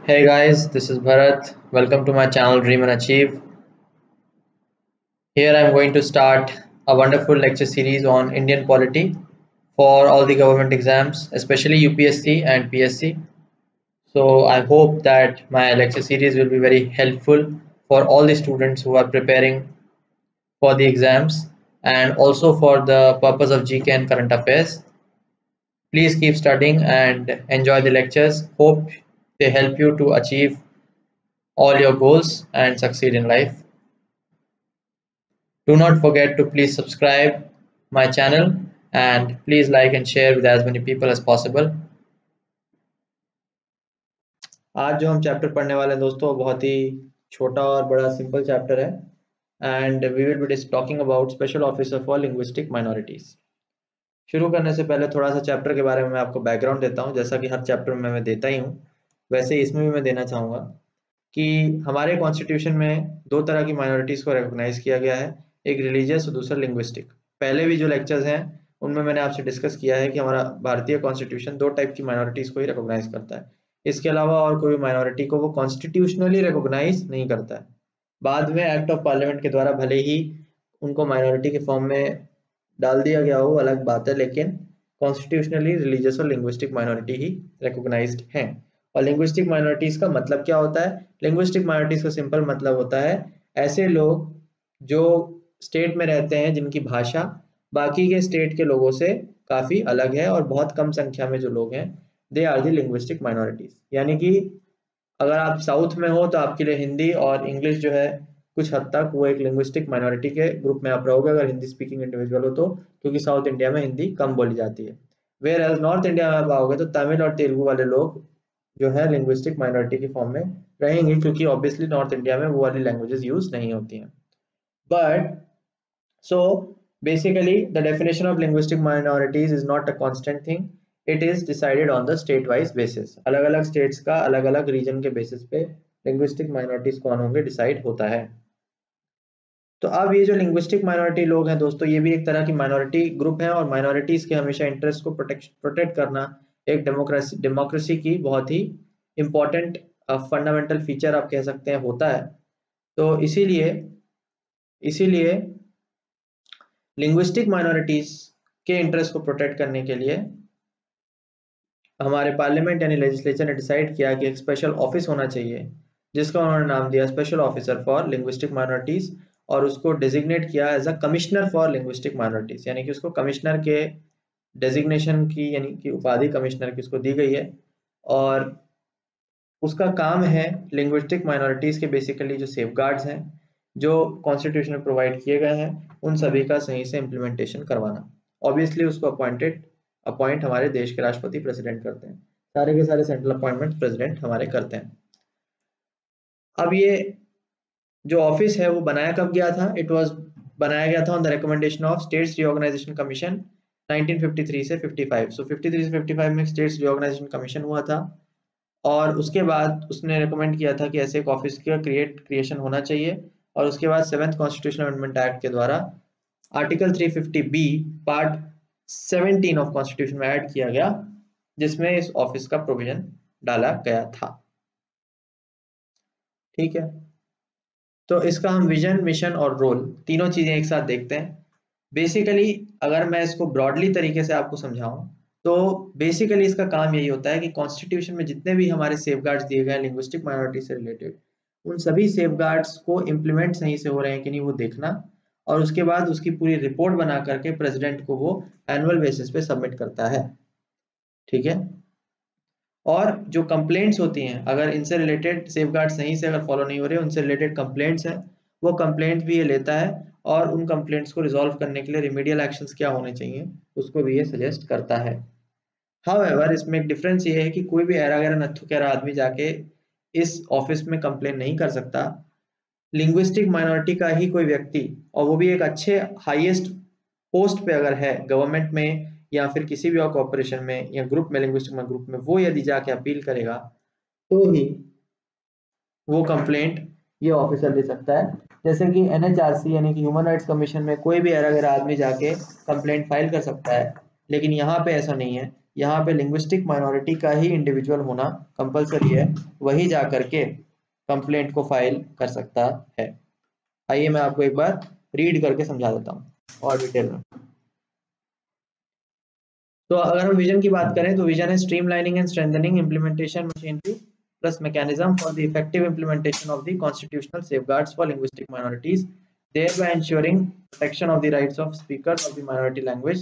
Hey guys, this is Bharat. Welcome to my channel Dream and Achieve. Here I am going to start a wonderful lecture series on Indian polity for all the government exams, especially UPSC and PSC. So I hope that my lecture series will be very helpful for all the students who are preparing for the exams and also for the purpose of GK and current affairs. Please keep studying and enjoy the lectures. Hope they help you to achieve all your goals and succeed in life. Do not forget to please subscribe my channel and please like and share with as many people as possible. आज जो हम chapter पढ़ने वाले हैं दोस्तों बहुत ही छोटा और बड़ा सिंपल चैप्टर है and we will be talking about special officer for linguistic minorities. शुरू करने से पहले थोड़ा सा चैप्टर के बारे में मैं आपको बैकग्राउंड देता हूँ, जैसा कि हर चैप्टर में मैं देता ही हूँ वैसे इसमें भी मैं देना चाहूँगा कि हमारे कॉन्स्टिट्यूशन में दो तरह की माइनॉरिटीज़ को रिकॉग्नाइज किया गया है, एक रिलीजियस और दूसरा लिंग्विस्टिक। पहले भी जो लेक्चर्स हैं उनमें मैंने आपसे डिस्कस किया है कि हमारा भारतीय कॉन्स्टिट्यूशन दो टाइप की माइनॉरिटीज़ को ही रिकॉग्नाइज करता है, इसके अलावा और कोई माइनॉरिटी को वो कॉन्स्टिट्यूशनली रिकॉग्नाइज नहीं करता है। बाद में एक्ट ऑफ पार्लियामेंट के द्वारा भले ही उनको माइनॉरिटी के फॉर्म में डाल दिया गया हो, अलग बात है, लेकिन कॉन्स्टिट्यूशनली रिलीजियस और लिंग्विस्टिक माइनॉरिटी ही रिकॉग्नाइज्ड हैं। और लिंग्विस्टिक माइनॉरिटीज का मतलब क्या होता है? लिंग्विस्टिक माइनॉरिटीज का सिंपल मतलब होता है ऐसे लोग जो स्टेट में रहते हैं जिनकी भाषा बाकी के स्टेट के लोगों से काफी अलग है और बहुत कम संख्या में जो लोग हैं they are the linguistic minorities. यानी कि अगर आप साउथ में हो तो आपके लिए हिंदी और इंग्लिश जो है कुछ हद तक वो एक लिंग्विस्टिक माइनॉरिटी के ग्रुप में आप रहोगे अगर हिंदी स्पीकिंग इंडिविजुअल हो तो, क्योंकि साउथ इंडिया में हिंदी कम बोली जाती है। वेयर एज नॉर्थ इंडिया में आप आओगे तो तमिल और तेलुगु वाले लोग जो है लिंग्विस्टिक माइनॉरिटी के फॉर्म में रहेंगे, क्योंकि ऑब्वियसली नॉर्थ इंडिया में वो वाली लैंग्वेजेस यूज नहीं होती हैं। But so basically the definition of linguistic minorities is not a constant thing, it is decided on the state wise basis। अलग अलग states का अलग अलग region के basis पे linguistic minorities कौन होंगे decide होता है। तो अब ये जो लिंग्विस्टिक माइनॉरिटी लोग हैं दोस्तों, ये भी एक तरह की माइनॉरिटी ग्रुप है और माइनॉरिटीज के हमेशा इंटरेस्ट को प्रोटेक्ट करना एक डेमोक्रेसी की बहुत ही इंपॉर्टेंट फंडामेंटल फीचर आप कह सकते हैं होता है। तो इसीलिए इसीलिए लिंग्विस्टिक माइनॉरिटीज के इंटरेस्ट को प्रोटेक्ट करने के लिए हमारे पार्लियामेंट यानी लेजिस्लेचर ने डिसाइड किया कि एक स्पेशल ऑफिस होना चाहिए जिसका उन्होंने नाम दिया special officer for linguistic minorities, और उसको डेजिग्नेट किया as a commissioner for linguistic minorities. यानी कि उसको कमिश्नर के डेजिग्नेशन की यानी कि उपाधि कमिश्नर की उसको दी गई है और उसका काम है लिंग्विस्टिक माइनॉरिटीज के बेसिकली जो सेफगार्ड्स हैं जो कॉन्स्टिट्यूशन में प्रोवाइड किए गए हैं उन सभी का सही से इम्प्लीमेंटेशन करवाना। ऑब्वियसली उसको अपॉइंट हमारे देश के राष्ट्रपति प्रेसिडेंट करते हैं, सारे के सारे सेंट्रल अपॉइंटमेंट प्रेसिडेंट हमारे करते हैं। अब ये जो ऑफिस है वो बनाया कब गया था? बनाया गया था on the recommendation of states reorganisation commission 1953 से 55। सो 53 से 55 में स्टेट्स रीऑर्गेनाइजेशन कमीशन हुआ था और उसके बाद उसने रिकमेंड किया था कि ऐसे एक ऑफिस का क्रिएशन होना चाहिए और उसके बाद 7th कॉन्स्टिट्यूशनल अमेंडमेंट एक्ट के द्वारा article 350 B part 17 of constitution में ऐड किया गया जिसमें इस ऑफिस का प्रोविजन डाला गया था। ठीक है, तो इसका हम विजन, मिशन और रोल तीनों चीजें एक साथ देखते हैं। बेसिकली अगर मैं इसको ब्रॉडली तरीके से आपको समझाऊं तो बेसिकली इसका काम यही होता है कि कॉन्स्टिट्यूशन में जितने भी हमारे सेफगार्ड्स दिए गए हैं लिंग्विस्टिक माइनॉरिटी से रिलेटेड, उन सभी सेफगार्ड्स को इम्प्लीमेंट सही से हो रहे हैं कि नहीं वो देखना और उसके बाद उसकी पूरी रिपोर्ट बना करके प्रेसिडेंट को वो एनुअल बेसिस पे सबमिट करता है। ठीक है, और जो कंप्लेंट्स होती हैं अगर इनसे रिलेटेड सेफगार्ड सही से अगर फॉलो नहीं हो रहे, उनसे रिलेटेड कंप्लेंट्स हैं, वो कंप्लेंट भी ये लेता है और उन कंप्लेंट्स को रिजॉल्व करने के लिए रिमीडियल एक्शंस क्या होने चाहिए उसको भी ये सजेस्ट करता है। हाउएवर इसमें एक डिफरेंस ये है कि कोई भी ऐरा गैरा नत्थु कैरा आदमी जाके इस ऑफिस में कंप्लेन नहीं कर सकता। लिंग्विस्टिक माइनॉरिटी का ही कोई व्यक्ति, और वो भी एक अच्छे हाईएस्ट पोस्ट पे अगर है गवर्नमेंट में या फिर किसी भी और कॉर्पोरेशन में या ग्रुप में, लिंग्विस्टिक ग्रुप में, वो यदि जाके अपील करेगा तो ही वो कंप्लेंट ये ऑफिसर दे सकता है। जैसे कि एनएचआरसी यानी कि ह्यूमन राइट्स कमीशन में कोई भी ऐरा गैरा आदमी जाके कंप्लेंट फाइल कर सकता है, लेकिन यहाँ पे ऐसा नहीं है। यहाँ पे लिंग्विस्टिक माइनॉरिटी का ही इंडिविजुअल होना कंपलसरी है, वही जा करके कंप्लेंट को फाइल कर सकता है। आइए मैं आपको एक बार रीड करके समझा देता हूँ और डिटेल में। तो अगर हम विजन की बात करें तो विजन है streamlining and strengthening implementation machinery plus mechanism for the effective implementation of the constitutional safeguards for linguistic minorities, thereby ensuring protection of the rights of speakers of the minority language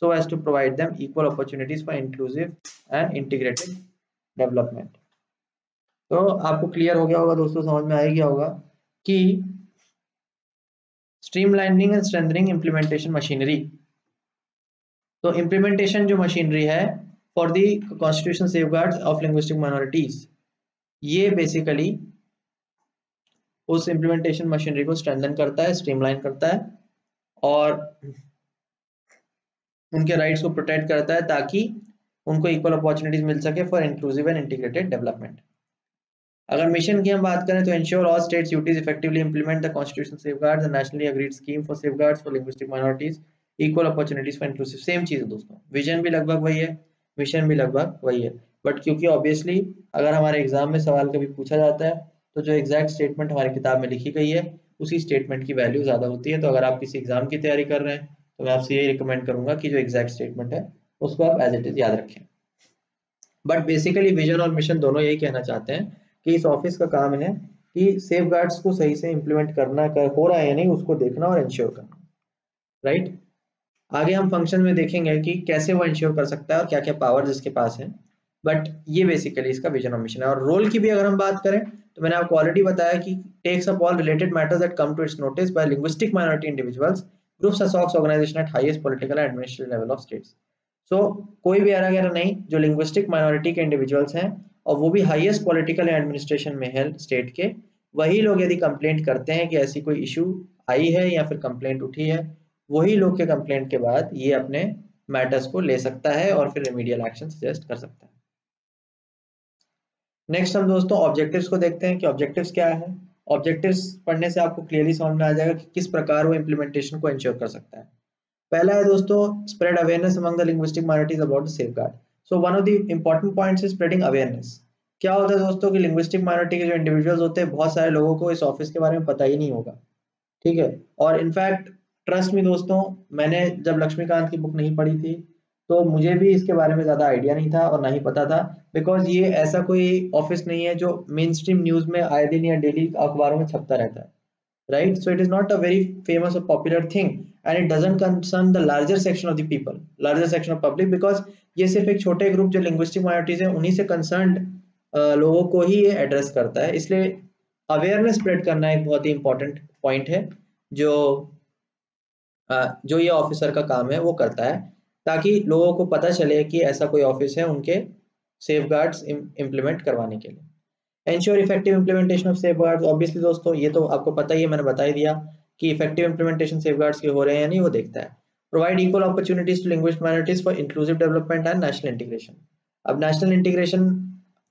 so as to provide them equal opportunities for inclusive and integrated development. तो आपको clear हो गया होगा दोस्तों, समझ में आ गया होगा कि streamlining and strengthening implementation machinery, तो इम्प्लीमेंटेशन जो मशीनरी है for the constitution safeguards of linguistic minorities, ये बेसिकली उस इम्प्लीमेंटेशन मशीनरी को स्ट्रेंथन करता है, स्ट्रीमलाइन करता है और उनके राइट्स को प्रोटेक्ट करता है ताकि उनको इक्वल अपॉर्चुनिटीज मिल सके for inclusive and integrated development. अगर मिशन की हम बात करें तो ensure all states UTs effectively implement the constitution safeguards and nationally agreed scheme for safeguards for linguistic minorities, equal opportunities for inclusive. Same चीज है दोस्तों, विजन भी लगभग वही है, मिशन भी लगभग वही है, बट क्योंकि ऑब्वियसली अगर हमारे एग्जाम में सवाल कभी पूछा जाता है तो जो एग्जैक्ट स्टेटमेंट हमारी किताब में लिखी गई है उसी स्टेटमेंट की वैल्यू ज्यादा होती है। तो अगर आप किसी एग्जाम की तैयारी कर रहे हैं तो मैं आपसे यही रिकमेंड करूंगा कि जो एग्जैक्ट स्टेटमेंट है उसको आप एज इट इज याद रखें। बट बेसिकली विजन और मिशन दोनों यही कहना चाहते हैं कि इस ऑफिस का काम है कि सेफगार्ड्स को सही से इंप्लीमेंट करना हो रहा है या नहीं उसको देखना और इंश्योर करना, राइट। आगे हम फंक्शन में देखेंगे कि कैसे वो इंश्योर कर सकता है और क्या क्या पावर जिसके पास है, बट ये बेसिकली इसका विजन और मिशन है। और रोल की भी अगर हम बात करें तो मैंने आपको ऑलरेडी बताया कि takes up all related matters that come to its notice by linguistic minority individuals, groups, associations, organisation at highest political and administrative level of states. So कोई भी एरा गैरा नहीं, जो लिंग्विस्टिक माइनॉरिटी के इंडिविजुअल्स हैं और वो भी हाईएस्ट पॉलिटिकल एडमिनिस्ट्रेशन में है स्टेट के, वही लोग यदि कंप्लेंट करते हैं कि ऐसी कोई इशू आई है या फिर कंप्लेंट उठी है, वही लोग के कंप्लेंट के बाद ये अपने मैटर्स को ले सकता है और फिर रेमेडियल एक्शन सजेस्ट कर सकता है। नेक्स्ट हम दोस्तों ऑब्जेक्टिव्स को देखते हैं कि ऑब्जेक्टिव्स क्या है। ऑब्जेक्टिव्स पढ़ने से आपको क्लियरली समझ में आ जाएगा कि किस प्रकार वो इम्प्लीमेंटेशन को इंश्योर कर सकता है। पहला है दोस्तों spread awareness among the linguistic minorities about the safeguard. So one of the important points is spreading awareness. क्या होता है दोस्तों कि लिंग्विस्टिक माइनॉरिटी के जो इंडिविजुअल्स होते हैं, बहुत सारे लोगों को इस ऑफिस के बारे में पता ही नहीं होगा, ठीक है। और इनफैक्ट ट्रस्ट में दोस्तों, मैंने जब लक्ष्मीकांत की बुक नहीं पढ़ी थी तो मुझे भी इसके बारे में ज्यादा आइडिया नहीं था और ना ही पता था, बिकॉज ये ऐसा कोई ऑफिस नहीं है जो मेन स्ट्रीम न्यूज में आए दिन या डेली अखबारों में छपता रहता है, right? So it is not a very famous or popular thing and it doesn't concern the larger section of the people, larger section of public, because ये सिर्फ एक छोटे ग्रुप जो लिंग्विस्टिक माइनॉरिटीज है उन्हीं से कंसर्न्ड लोगों को ही ये एड्रेस करता है। इसलिए अवेयरनेस स्प्रेड करना एक बहुत ही इंपॉर्टेंट पॉइंट है जो जो ये ऑफिसर का काम है वो करता है, ताकि लोगों को पता चले कि ऐसा कोई ऑफिस है उनके सेफगार्ड्स इम्प्लीमेंट करवाने के लिए। Ensure effective implementation of safeguards, obviously दोस्तों ये तो आपको पता ही है, मैंने बता ही दिया कि इफेक्टिव इम्प्लीमेंटेशन सेफगार्ड्स के हो रहे हैं या नहीं वो देखता है। Provide equal opportunities to linguistic minorities for inclusive development and national integration. अब नेशनल इंटीग्रेशन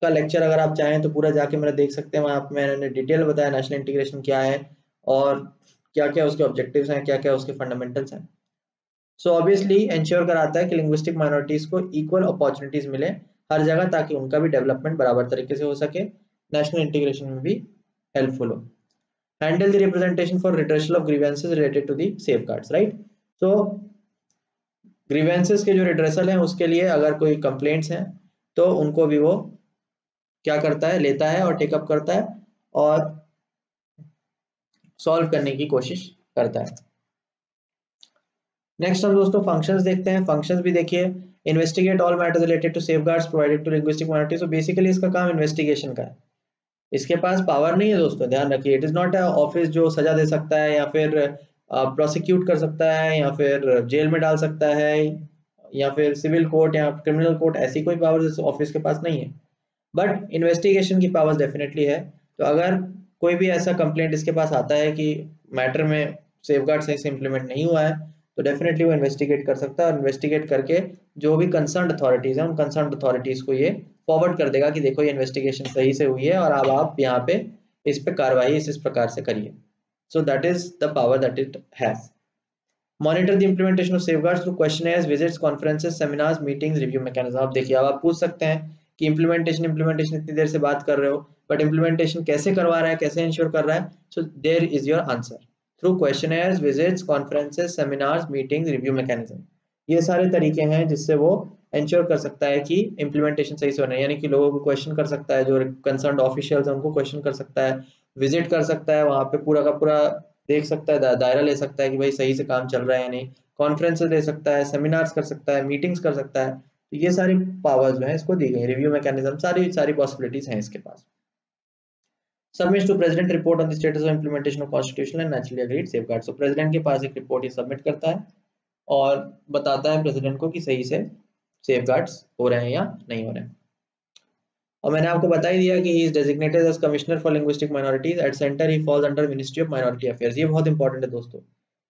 का लेक्चर अगर आप चाहें तो पूरा जाके मेरा देख सकते हैं, वहाँ पे मैंने डिटेल बताया नेशनल इंटीग्रेशन क्या है और क्या क्या उसके ऑब्जेक्टिव्स हैं, क्या क्या उसके फंडामेंटल्स हैं। सो ऑब्वियसली एंश्योर कराता है कि लिंग्विस्टिक माइनॉरिटीज को इक्वल अपॉर्चुनिटीज मिले हर जगह, ताकि उनका भी डेवलपमेंट बराबर तरीके से हो सके, नेशनल इंटीग्रेशन में भी हेल्पफुल हो। Handle the representation for redressal of grievances related to the safeguards, right. So grievances के जो रिड्रेसल हैं उसके लिए अगर कोई कंप्लेंट्स हैं तो उनको भी वो क्या करता है, लेता है और टेकअप करता है और सॉल्व करने की कोशिश करता है। नेक्स्ट हम दोस्तों फंक्शंस देखते हैं। फंक्शंस भी देखिए, investigate all matters related to safeguards provided to linguistic minorities. तो बेसिकली इसका काम इन्वेस्टिगेशन का है, इसके पास पावर नहीं है दोस्तों, ध्यान रखिए। It is not a office जो सजा दे सकता है या फिर प्रोसिक्यूट कर सकता है या फिर जेल में डाल सकता है या फिर सिविल कोर्ट या क्रिमिनल कोर्ट, ऐसी कोई पावर इस ऑफिस के पास नहीं है। बट इन्वेस्टिगेशन की पावर्स डेफिनेटली है। तो अगर कोई भी ऐसा कंप्लेंट इसके पास आता है कि मैटर में सेफगार्ड सही से इंप्लीमेंट नहीं हुआ है तो डेफिनेटली वो इन्वेस्टिगेट कर सकता है और इन्वेस्टिगेट करके जो भी कंसर्न्ड अथॉरिटीज हैं उन कंसर्न्ड अथॉरिटीज को ये फॉरवर्ड कर देगा कि देखो ये इन्वेस्टिगेशन सही से हुई है और अब आप यहाँ पे इस पे कार्रवाई इस प्रकार से करिए। So that is the power that it has. Monitor the implementation of safeguards through questionnaires, visits, conferences, seminars, meetings, review mechanism. आप देखिए, अब आप पूछ सकते हैं कि इम्प्लीमेंटेशन इतनी देर से बात कर रहे हो, बट इम्प्लीमेंटेशन कैसे करवा रहा है, कैसे इंश्योर कर रहा है? So there is your answer, through questionnaires, visits, conferences, seminars, meetings, review mechanism. ये सारे तरीके हैं जिससे वो इंश्योर कर सकता है कि इम्प्लीमेंटेशन सही से हो रहा है, यानी कि लोगों को क्वेश्चन कर सकता है, जो कंसर्न ऑफिशियल्स हैं उनको क्वेश्चन कर सकता है, विजिट कर सकता है, वहां पे पूरा का पूरा देख सकता है, दायरा ले सकता है कि भाई सही से काम चल रहा है या नहीं, कॉन्फ्रेंसेस ले सकता है, सेमिनार्स कर सकता है, मीटिंग्स कर सकता है। तो ये सारी पावर्स जो है इसको दी गई, रिव्यू मैकेनिज्म, सारी सारी पॉसिबिलिटीज हैं इसके पास। Submit to president report on the status of implementation of constitutional and naturally agreed safeguard. So president के पास एक रिपोर्ट ये सबमिट करता है और बताता है प्रेसिडेंट को कि सही से सेफगार्ड्स हो रहे हैं या नहीं हो रहे हैं। और मैंने आपको बता ही दिया कि he is designated as commissioner for linguistic minorities, at centre he falls under ministry of minority affairs. ये बहुत इंपॉर्टेंट है दोस्तों।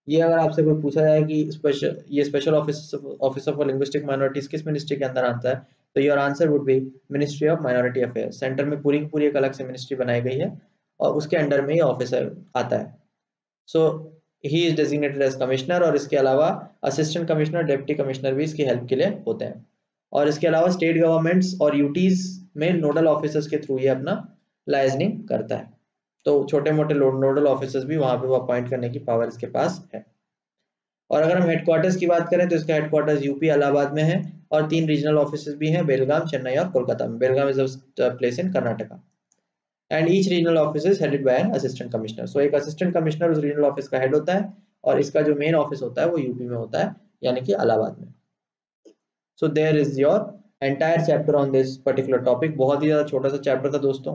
ये अगर आपसे कोई पूछा जाए कि special officer for linguistic minorities किस मिनिस्ट्री के अंदर आता है, तो your answer would be ministry of minority affairs. Centre में पूरी की पूरी एक अलग से मिनिस्ट्री बनाई गई है और उसके अंडर में ये ऑफिसर आता है। So he is designated as commissioner, और इसके अलावा असिस्टेंट कमिश्नर, डिप्टी कमिश्नर भी इसकी हेल्प के लिए होते हैं। और इसके अलावा स्टेट गवर्नमेंट्स और यूटीज में नोडल ऑफिसर्स के थ्रू ये अपना लाइजनिंग करता है। तो छोटे मोटे नोडल ऑफिसर्स भी वहां पे वो अपॉइंट करने की पावर इसके पास है। और अगर हम हेडक्वार्टर्स की बात करें तो इसका हेडक्वार्टर्स यूपी इलाहाबाद में है, और 3 रीजनल ऑफिसेज भी हैं, बेलगाम, चेन्नई और कोलकाता में। Belgaum is a place in Karnataka, and each regional office is headed by an assistant commissioner. So एक असिस्टेंट कमिश्नर उस रीजनल ऑफिस का हेड होता है, और इसका जो मेन ऑफिस होता है वो यूपी में होता है, यानी कि इलाहाबाद में। So there is your entire chapter on this particular topic. बहुत ही ज्यादा छोटा सा चैप्टर था दोस्तों,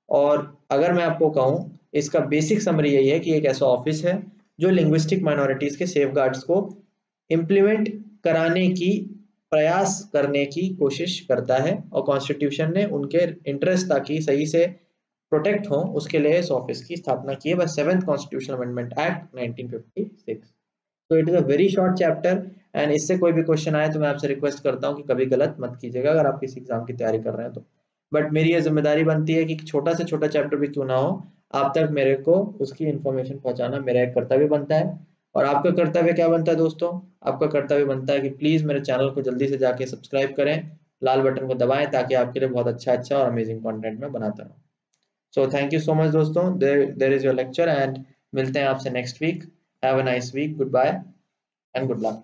और अगर मैं आपको कहूँ इसका बेसिक समरी यही है कि एक ऐसा ऑफिस है जो लिंग्विस्टिक माइनॉरिटीज के सेफगार्ड्स को इम्प्लीमेंट कराने की प्रयास करने की कोशिश करता है, और कॉन्स्टिट्यूशन ने उनके इंटरेस्ट ताकि सही से प्रोटेक्ट हो उसके लिए इस ऑफिस की स्थापना की है bye 7th constitutional amendment act 1956। तो it is a very short chapter, and इससे कोई भी क्वेश्चन आए तो मैं आपसे रिक्वेस्ट करता हूँ कि कभी गलत मत कीजिएगा अगर आप किसी एग्जाम की तैयारी कर रहे हैं तो। बट मेरी ये जिम्मेदारी बनती है कि छोटा से छोटा चैप्टर भी क्यों ना हो, आप तक मेरे को उसकी इन्फॉर्मेशन पहुंचाना मेरा एक कर्तव्य बनता है। और आपका कर्तव्य क्या बनता है दोस्तों? आपका कर्तव्य बनता है कि प्लीज मेरे चैनल को जल्दी से जाके सब्सक्राइब करें, लाल बटन को दबाएं, ताकि आपके लिए बहुत अच्छा अच्छा और अमेजिंग कंटेंट मैं बनाता रहूं। So thank you so much दोस्तों, there is your lecture, and मिलते हैं आपसे next week. Have a nice week, goodbye and good luck.